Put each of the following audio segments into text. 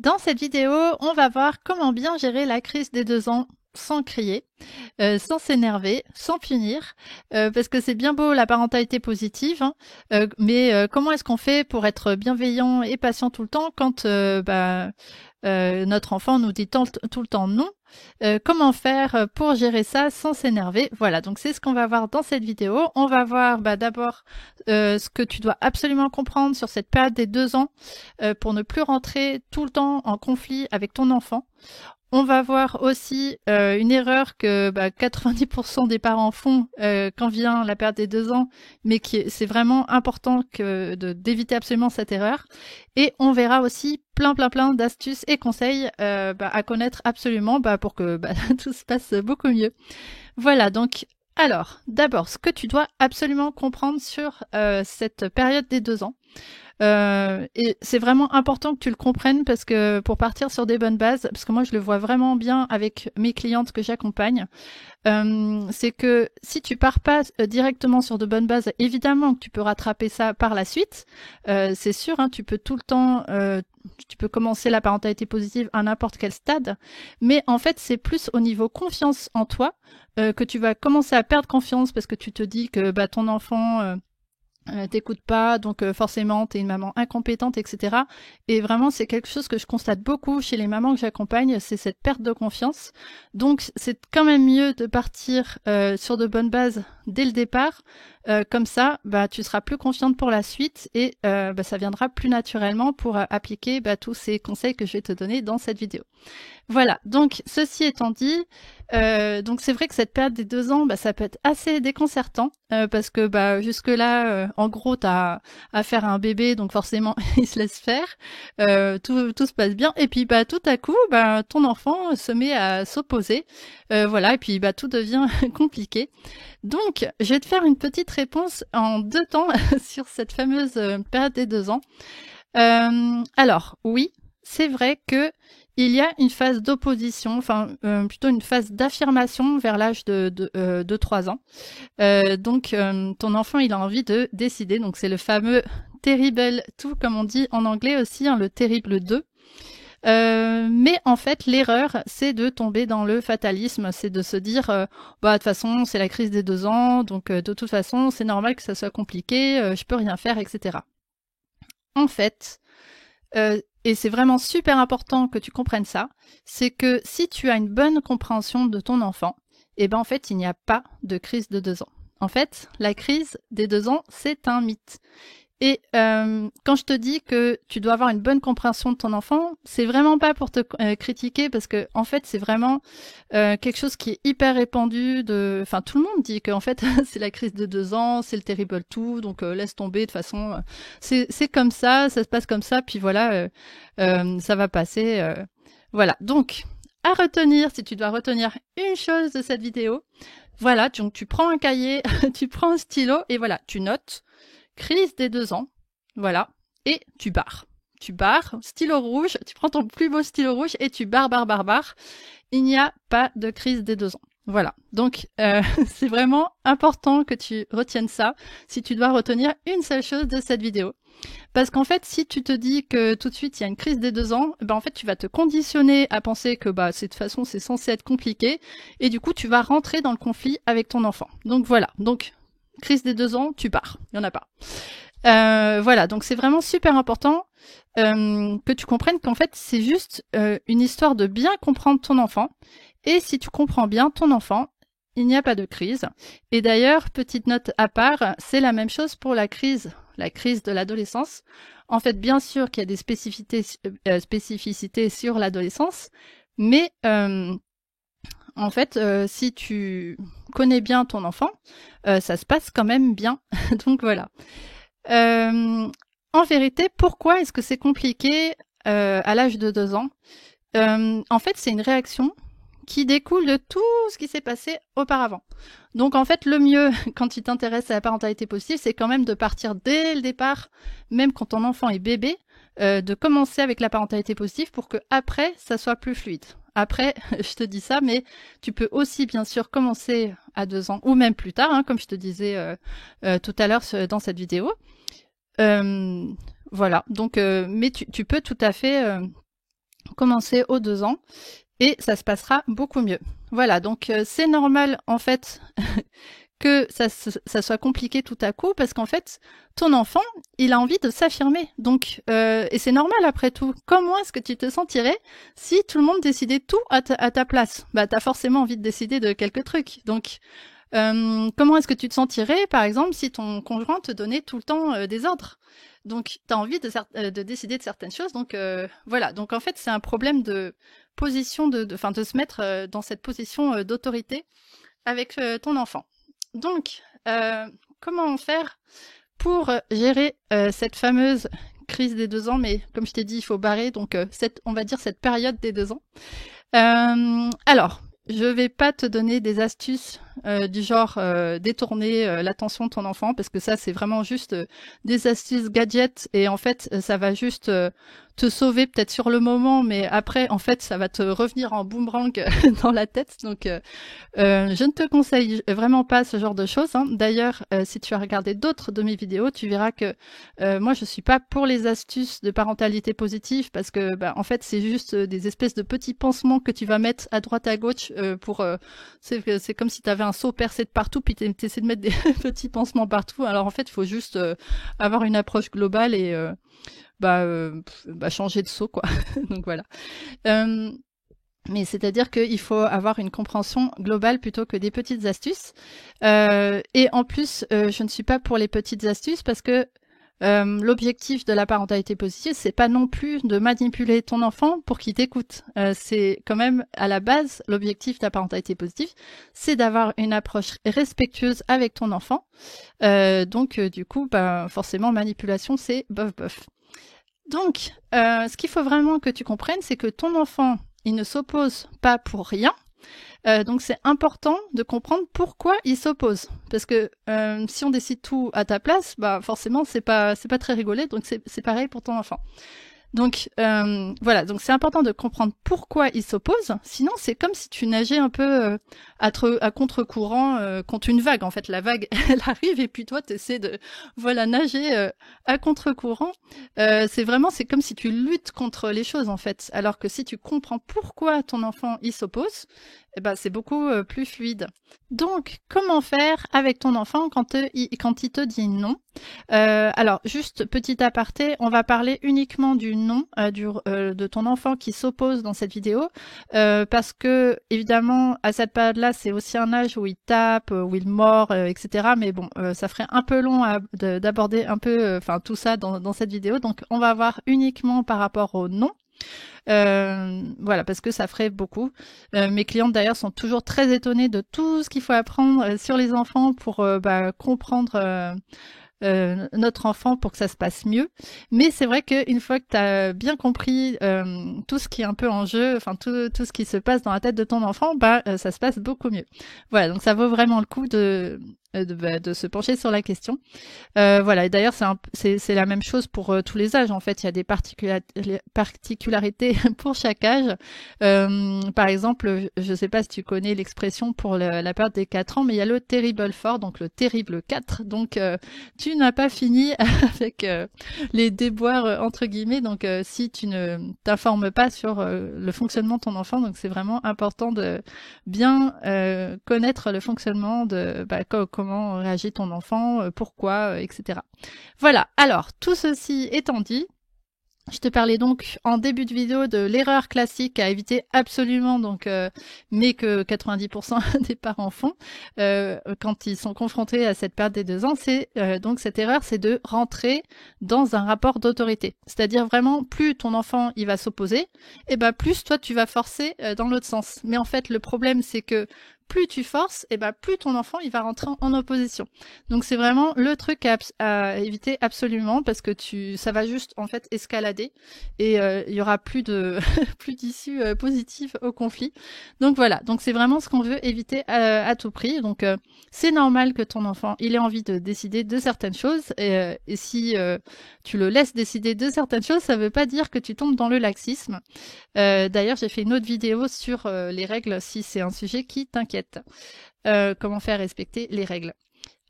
Dans cette vidéo, on va voir comment bien gérer la crise des 2 ans sans crier, sans s'énerver, sans punir, parce que c'est bien beau la parentalité positive, hein, mais comment est-ce qu'on fait pour être bienveillant et patient tout le temps quand notre enfant nous dit tout le temps non? Comment faire pour gérer ça sans s'énerver? Voilà, donc c'est ce qu'on va voir dans cette vidéo. On va voir d'abord ce que tu dois absolument comprendre sur cette période des 2 ans pour ne plus rentrer tout le temps en conflit avec ton enfant. On va voir aussi une erreur que 90% des parents font quand vient la période des 2 ans, mais c'est vraiment important d'éviter absolument cette erreur. Et on verra aussi plein d'astuces et conseils à connaître absolument pour que tout se passe beaucoup mieux. Voilà, donc alors d'abord ce que tu dois absolument comprendre sur cette période des 2 ans. Et c'est vraiment important que tu le comprennes parce que pour partir sur des bonnes bases, parce que moi je le vois vraiment bien avec mes clientes que j'accompagne, c'est que si tu pars pas directement sur de bonnes bases, évidemment que tu peux rattraper ça par la suite. C'est sûr, hein, tu peux tout le temps, tu peux commencer la parentalité positive à n'importe quel stade, mais en fait c'est plus au niveau confiance en toi que tu vas commencer à perdre confiance parce que tu te dis que ton enfant t'écoutes pas, donc forcément t'es une maman incompétente, etc. Et vraiment c'est quelque chose que je constate beaucoup chez les mamans que j'accompagne, c'est cette perte de confiance. Donc c'est quand même mieux de partir sur de bonnes bases dès le départ, comme ça tu seras plus confiante pour la suite et ça viendra plus naturellement pour appliquer tous ces conseils que je vais te donner dans cette vidéo. Voilà, donc ceci étant dit, donc c'est vrai que cette période des 2 ans, ça peut être assez déconcertant parce que jusque-là, en gros, t'as affaire à un bébé, donc forcément, il se laisse faire, tout se passe bien, et puis tout à coup, ton enfant se met à s'opposer, voilà, et puis tout devient compliqué. Donc, je vais te faire une petite réponse en 2 temps sur cette fameuse période des 2 ans. Alors, oui, c'est vrai que il y a une phase d'opposition, plutôt une phase d'affirmation vers l'âge de 3 ans. Donc, ton enfant, il a envie de décider. Donc, c'est le fameux terrible 2, comme on dit en anglais aussi, hein, le terrible 2. Mais en fait, l'erreur, c'est de tomber dans le fatalisme, c'est de se dire, de toute façon, c'est la crise des 2 ans, donc de toute façon, c'est normal que ça soit compliqué, je peux rien faire, etc. En fait, et c'est vraiment super important que tu comprennes ça, c'est que si tu as une bonne compréhension de ton enfant, en fait, il n'y a pas de crise de 2 ans. En fait, la crise des 2 ans, c'est un mythe. Et quand je te dis que tu dois avoir une bonne compréhension de ton enfant, c'est vraiment pas pour te critiquer parce que en fait c'est vraiment quelque chose qui est hyper répandu. Tout le monde dit qu'en fait c'est la crise de 2 ans, c'est le terrible 2, donc laisse tomber. De toute façon, c'est comme ça se passe comme ça, puis voilà, ça va passer. Voilà. Donc à retenir, si tu dois retenir une chose de cette vidéo, voilà, donc tu prends un cahier, tu prends un stylo et voilà, tu notes. Crise des 2 ans, voilà, et tu barres. Tu barres, stylo rouge, tu prends ton plus beau stylo rouge et tu barres. Il n'y a pas de crise des 2 ans. Voilà, donc c'est vraiment important que tu retiennes ça si tu dois retenir une seule chose de cette vidéo. Parce qu'en fait, si tu te dis que tout de suite il y a une crise des 2 ans, en fait tu vas te conditionner à penser que de toute façon c'est censé être compliqué et du coup tu vas rentrer dans le conflit avec ton enfant. Donc voilà, donc crise des 2 ans, tu pars, il n'y en a pas. Voilà, donc c'est vraiment super important que tu comprennes qu'en fait c'est juste une histoire de bien comprendre ton enfant. Et si tu comprends bien ton enfant, il n'y a pas de crise. Et d'ailleurs, petite note à part, c'est la même chose pour la crise de l'adolescence. En fait, bien sûr qu'il y a des spécificités sur l'adolescence, mais en fait, si tu connais bien ton enfant, ça se passe quand même bien. Donc voilà. En vérité, pourquoi est-ce que c'est compliqué à l'âge de 2 ans? En fait, c'est une réaction qui découle de tout ce qui s'est passé auparavant. Donc en fait, le mieux, quand tu t'intéresses à la parentalité positive, c'est quand même de partir dès le départ, même quand ton enfant est bébé, de commencer avec la parentalité positive pour que après, ça soit plus fluide. Après, je te dis ça, mais tu peux aussi bien sûr commencer à 2 ans ou même plus tard, hein, comme je te disais tout à l'heure dans cette vidéo. Voilà, donc mais tu peux tout à fait commencer aux 2 ans et ça se passera beaucoup mieux. Voilà, donc c'est normal en fait que ça soit compliqué tout à coup parce qu'en fait, ton enfant, il a envie de s'affirmer. Donc, et c'est normal après tout. Comment est-ce que tu te sentirais si tout le monde décidait tout à ta place? Bah, t'as forcément envie de décider de quelques trucs. Donc, comment est-ce que tu te sentirais, par exemple, si ton conjoint te donnait tout le temps des ordres? Donc, tu as envie de décider de certaines choses. Donc, voilà. Donc, en fait, c'est un problème de position, de se mettre dans cette position d'autorité avec ton enfant. Donc, comment faire pour gérer cette fameuse crise des 2 ans? Mais comme je t'ai dit, il faut barrer, donc on va dire cette période des 2 ans. Alors, je vais pas te donner des astuces du genre détourner l'attention de ton enfant, parce que ça, c'est vraiment juste des astuces gadgets, et en fait, ça va juste te sauver peut-être sur le moment, mais après, en fait, ça va te revenir en boomerang dans la tête. Donc, je ne te conseille vraiment pas ce genre de choses, hein. D'ailleurs, si tu as regardé d'autres de mes vidéos, tu verras que moi, je suis pas pour les astuces de parentalité positive, parce que, bah, en fait, c'est juste des espèces de petits pansements que tu vas mettre à droite à gauche c'est comme si tu avais un seau percé de partout, puis tu essaies de mettre des petits pansements partout. Alors en fait, il faut juste avoir une approche globale et changer de seau, quoi. Donc voilà. Mais c'est-à-dire qu'il faut avoir une compréhension globale plutôt que des petites astuces. Et en plus, je ne suis pas pour les petites astuces parce que l'objectif de la parentalité positive, c'est pas non plus de manipuler ton enfant pour qu'il t'écoute. C'est quand même à la base l'objectif de la parentalité positive, c'est d'avoir une approche respectueuse avec ton enfant. Donc du coup, forcément, manipulation, c'est bof bof. Donc, ce qu'il faut vraiment que tu comprennes, c'est que ton enfant, il ne s'oppose pas pour rien. Donc c'est important de comprendre pourquoi il s'oppose, parce que si on décide tout à ta place, bah forcément c'est pas très rigolé. Donc c'est pareil pour ton enfant. Donc voilà, donc c'est important de comprendre pourquoi il s'oppose. Sinon, c'est comme si tu nageais un peu à contre-courant contre une vague. En fait, la vague, elle arrive et puis toi, tu essaies de nager à contre-courant. C'est comme si tu luttes contre les choses en fait. Alors que si tu comprends pourquoi ton enfant il s'oppose, eh ben c'est beaucoup plus fluide. Donc, comment faire avec ton enfant quand il te dit non? Alors, juste petit aparté, on va parler uniquement du non de ton enfant qui s'oppose dans cette vidéo, parce que évidemment, à cette période-là, c'est aussi un âge où il tape, où il mord, etc. Mais bon, ça ferait un peu long d'aborder un peu, tout ça dans cette vidéo. Donc, on va voir uniquement par rapport au non. Voilà, parce que ça ferait beaucoup. Mes clientes d'ailleurs sont toujours très étonnées de tout ce qu'il faut apprendre sur les enfants pour comprendre notre enfant pour que ça se passe mieux. Mais c'est vrai qu'une fois que tu as bien compris tout ce qui est un peu en jeu, tout ce qui se passe dans la tête de ton enfant, ça se passe beaucoup mieux. Voilà, donc ça vaut vraiment le coup de se pencher sur la question. Voilà, et d'ailleurs c'est la même chose pour tous les âges. En fait, il y a des particularités pour chaque âge. Par exemple, je sais pas si tu connais l'expression pour la période des 4 ans, mais il y a le terrible 4, donc le terrible 4. Donc tu n'as pas fini avec les déboires entre guillemets. Donc si tu ne t'informes pas sur le fonctionnement de ton enfant, donc c'est vraiment important de bien connaître le fonctionnement de comment réagit ton enfant, pourquoi, etc. Voilà, alors tout ceci étant dit, je te parlais donc en début de vidéo de l'erreur classique à éviter absolument, mais que 90% des parents font quand ils sont confrontés à cette perte des 2 ans, c'est donc cette erreur, c'est de rentrer dans un rapport d'autorité. C'est-à-dire vraiment, plus ton enfant il va s'opposer, et plus toi tu vas forcer dans l'autre sens. Mais en fait, le problème c'est que plus tu forces, plus ton enfant il va rentrer en opposition. Donc c'est vraiment le truc à éviter absolument, parce que ça va juste en fait escalader et il y aura plus d'issue positive au conflit. Donc voilà, donc c'est vraiment ce qu'on veut éviter à tout prix. Donc c'est normal que ton enfant il ait envie de décider de certaines choses, et si tu le laisses décider de certaines choses, ça veut pas dire que tu tombes dans le laxisme. D'ailleurs, j'ai fait une autre vidéo sur les règles si c'est un sujet qui t'inquiète. Comment faire respecter les règles.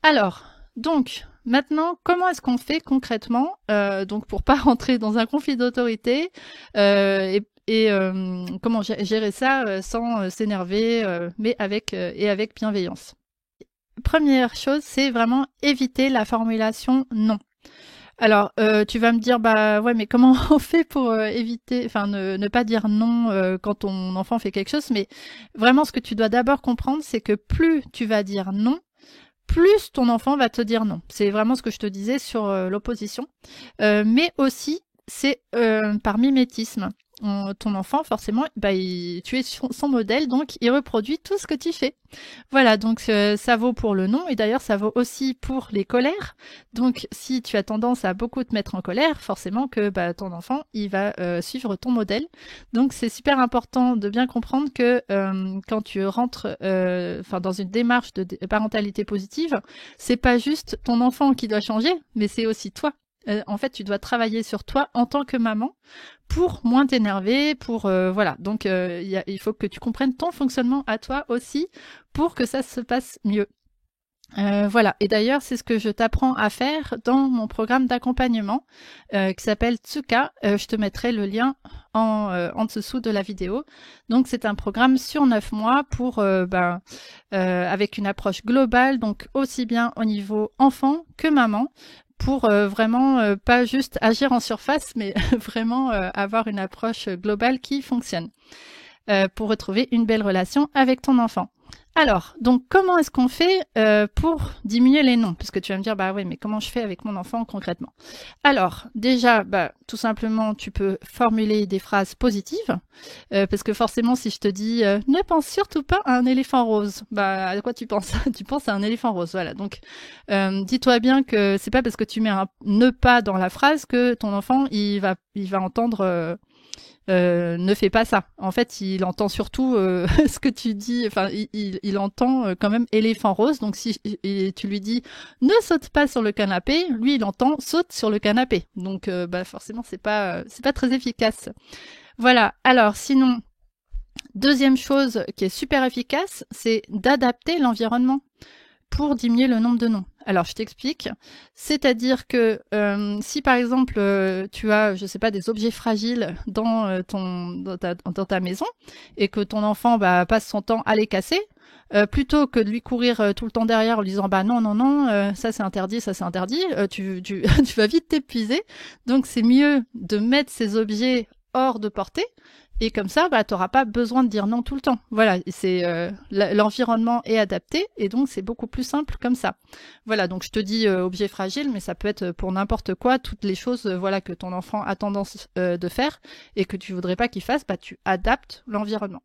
Alors, donc, maintenant, comment est-ce qu'on fait concrètement donc pour pas rentrer dans un conflit d'autorité et et comment gérer ça sans s'énerver, mais avec bienveillance. Première chose, c'est vraiment éviter la formulation non. Alors, tu vas me dire, bah ouais, mais comment on fait pour éviter, enfin ne pas dire non quand ton enfant fait quelque chose, mais vraiment ce que tu dois d'abord comprendre, c'est que plus tu vas dire non, plus ton enfant va te dire non. C'est vraiment ce que je te disais sur l'opposition. Mais aussi, c'est par mimétisme. Ton enfant, forcément, bah, tu es son modèle, donc il reproduit tout ce que tu fais. Voilà, donc ça vaut pour le non, et d'ailleurs ça vaut aussi pour les colères. Donc si tu as tendance à beaucoup te mettre en colère, forcément que bah, ton enfant, il va suivre ton modèle. Donc c'est super important de bien comprendre que quand tu rentres dans une démarche de parentalité positive, c'est pas juste ton enfant qui doit changer, mais c'est aussi toi. En fait, tu dois travailler sur toi en tant que maman pour moins t'énerver, pour voilà. Donc il faut que tu comprennes ton fonctionnement à toi aussi pour que ça se passe mieux. Voilà. Et d'ailleurs, c'est ce que je t'apprends à faire dans mon programme d'accompagnement qui s'appelle Tsuka. Je te mettrai le lien en dessous de la vidéo. Donc, c'est un programme sur 9 mois pour avec une approche globale, donc aussi bien au niveau enfant que maman, pour vraiment pas juste agir en surface, mais vraiment avoir une approche globale qui fonctionne pour retrouver une belle relation avec ton enfant. Alors, donc comment est-ce qu'on fait pour diminuer les noms? Puisque tu vas me dire, bah oui, mais comment je fais avec mon enfant concrètement? Alors, déjà, bah tout simplement, tu peux formuler des phrases positives, parce que forcément, si je te dis ne pense surtout pas à un éléphant rose, bah à quoi tu penses? Tu penses à un éléphant rose, voilà. Donc, dis-toi bien que c'est pas parce que tu mets un ne pas dans la phrase que ton enfant il va entendre ne fais pas ça. En fait, il entend surtout ce que tu dis. Enfin, il entend quand même éléphant rose. Donc, si tu lui dis ne saute pas sur le canapé, lui, il entend saute sur le canapé. Donc, forcément, c'est pas très efficace. Voilà. Alors, sinon, deuxième chose qui est super efficace, c'est d'adapter l'environnement pour diminuer le nombre de noms. Alors, je t'explique. C'est-à-dire que si par exemple tu as, je sais pas, des objets fragiles dans ta maison et que ton enfant passe son temps à les casser, plutôt que de lui courir tout le temps derrière en lui disant bah non, ça c'est interdit, tu vas vite t'épuiser. Donc c'est mieux de mettre ces objets hors de portée. Et comme ça, t'auras pas besoin de dire non tout le temps. Voilà, c'est l'environnement est adapté et donc c'est beaucoup plus simple comme ça. Voilà, donc je te dis objet fragile, mais ça peut être pour n'importe quoi, toutes les choses voilà que ton enfant a tendance de faire et que tu voudrais pas qu'il fasse, tu adaptes l'environnement.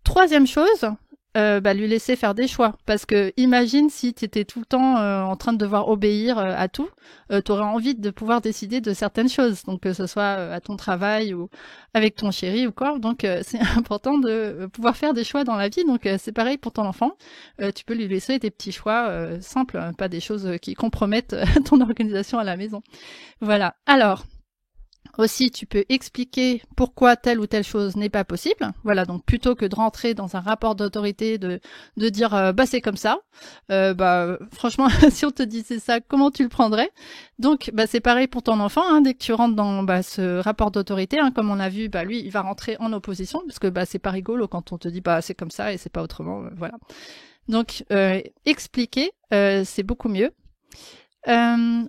Troisième chose, lui laisser faire des choix. Parce que imagine si tu étais tout le temps en train de devoir obéir à tout, tu aurais envie de pouvoir décider de certaines choses. Donc que ce soit à ton travail ou avec ton chéri ou quoi. Donc c'est important de pouvoir faire des choix dans la vie. Donc c'est pareil pour ton enfant. Tu peux lui laisser des petits choix simples, pas des choses qui compromettent ton organisation à la maison. Voilà. Alors, aussi, tu peux expliquer pourquoi telle ou telle chose n'est pas possible. Voilà, donc plutôt que de rentrer dans un rapport d'autorité, de dire c'est comme ça. Franchement, si on te disait ça, comment tu le prendrais? Donc, c'est pareil pour ton enfant. Hein, dès que tu rentres dans ce rapport d'autorité, comme on a vu, lui, il va rentrer en opposition parce que c'est pas rigolo quand on te dit c'est comme ça et c'est pas autrement. Voilà. Donc, expliquer, c'est beaucoup mieux.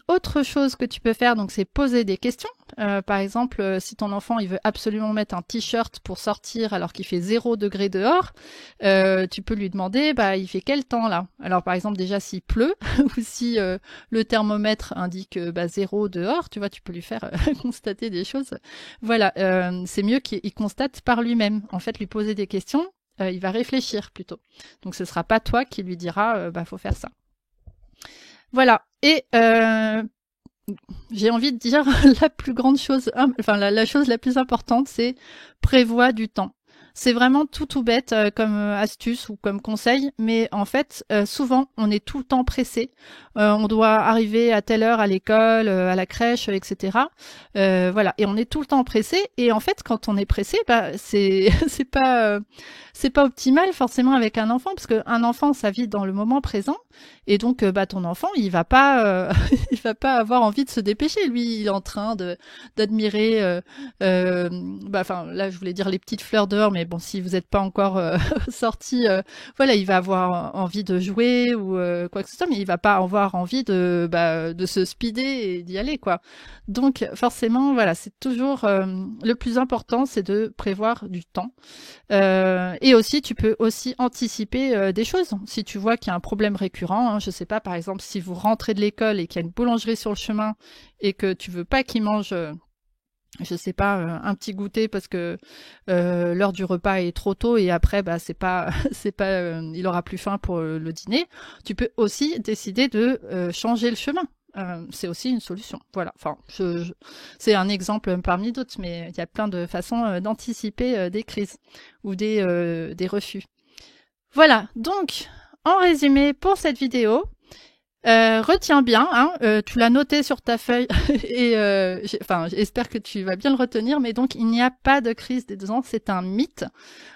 Autre chose que tu peux faire, donc, c'est poser des questions. Par exemple, si ton enfant il veut absolument mettre un t-shirt pour sortir alors qu'il fait 0 degré dehors, tu peux lui demander, il fait quel temps là? Alors par exemple déjà s'il pleut ou si le thermomètre indique 0 dehors, tu vois, tu peux lui faire constater des choses. Voilà, c'est mieux qu'il constate par lui-même. En fait, lui poser des questions, il va réfléchir plutôt. Donc ce sera pas toi qui lui dira, faut faire ça. Voilà. Et j'ai envie de dire la plus grande chose, la chose la plus importante, c'est prévois du temps. C'est vraiment tout bête comme astuce ou comme conseil, mais en fait, souvent, on est tout le temps pressé. On doit arriver à telle heure à l'école, à la crèche, etc. Voilà, et on est tout le temps pressé. Et en fait, quand on est pressé, bah, c'est c'est pas optimal forcément avec un enfant, parce qu'un enfant, ça vit dans le moment présent, et donc bah ton enfant, il va pas, il va pas avoir envie de se dépêcher. Lui, il est en train de d'admirer. Bah, enfin, là, je voulais dire les petites fleurs dehors, mais bon, si vous n'êtes pas encore sorti, voilà, il va avoir envie de jouer ou quoi que ce soit, mais il va pas avoir envie de se speeder et d'y aller, quoi. Donc, forcément, voilà, c'est toujours le plus important, c'est de prévoir du temps. Et aussi, tu peux aussi anticiper des choses. Si tu vois qu'il y a un problème récurrent, hein, je sais pas, par exemple, si vous rentrez de l'école et qu'il y a une boulangerie sur le chemin et que tu veux pas qu'il mange je sais pas, un petit goûter parce que l'heure du repas est trop tôt et après bah c'est pas c'est pas il aura plus faim pour le dîner. Tu peux aussi décider de changer le chemin. C'est aussi une solution. Voilà. Enfin, c'est un exemple parmi d'autres, mais il y a plein de façons d'anticiper des crises ou des refus. Voilà. Donc, en résumé pour cette vidéo, retiens bien, hein, tu l'as noté sur ta feuille et j'espère que tu vas bien le retenir. Mais donc, il n'y a pas de crise des 2 ans, c'est un mythe.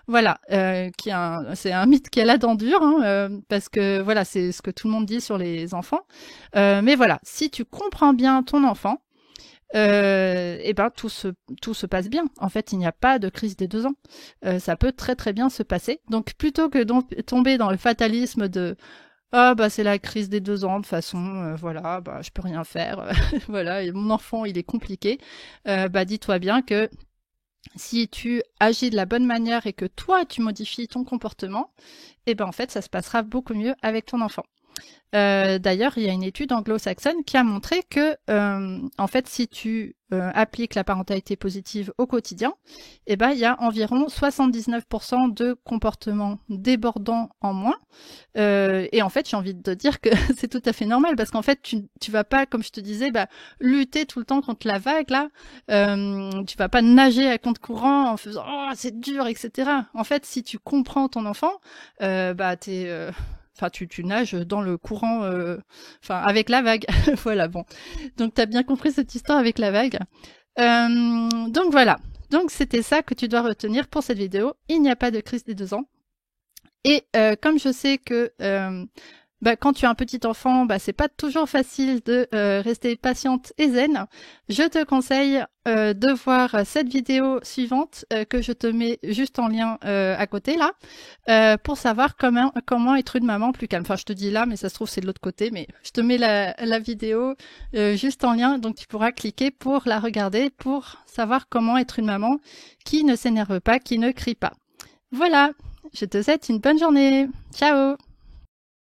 Voilà, c'est un mythe qui a la dent dure, hein, parce que voilà, c'est ce que tout le monde dit sur les enfants. Mais voilà, si tu comprends bien ton enfant, et ben tout se passe bien. En fait, il n'y a pas de crise des 2 ans. Ça peut très très bien se passer. Donc, plutôt que de tomber dans le fatalisme de ah bah c'est la crise des 2 ans de toute façon, voilà, bah je peux rien faire, voilà, et mon enfant il est compliqué. Bah dis-toi bien que si tu agis de la bonne manière et que toi tu modifies ton comportement, et ben en fait ça se passera beaucoup mieux avec ton enfant. D'ailleurs, il y a une étude anglo-saxonne qui a montré que, en fait, si tu appliques la parentalité positive au quotidien, eh ben, il y a environ 79% de comportements débordants en moins. Et en fait, j'ai envie de te dire que c'est tout à fait normal parce qu'en fait, tu vas pas, comme je te disais, bah, lutter tout le temps contre la vague là. Tu vas pas nager à contre courant en faisant oh c'est dur, etc. En fait, si tu comprends ton enfant, bah enfin, tu nages dans le courant, avec la vague. Voilà, bon. Donc, t'as bien compris cette histoire avec la vague. Donc, voilà. Donc, c'était ça que tu dois retenir pour cette vidéo. Il n'y a pas de crise des 2 ans. Et comme je sais que quand tu as un petit enfant, c'est pas toujours facile de rester patiente et zen. Je te conseille de voir cette vidéo suivante que je te mets juste en lien à côté là, pour savoir comment être une maman plus calme. Enfin, je te dis là, mais ça se trouve c'est de l'autre côté, mais je te mets la vidéo juste en lien, donc tu pourras cliquer pour la regarder pour savoir comment être une maman qui ne s'énerve pas, qui ne crie pas. Voilà, je te souhaite une bonne journée. Ciao!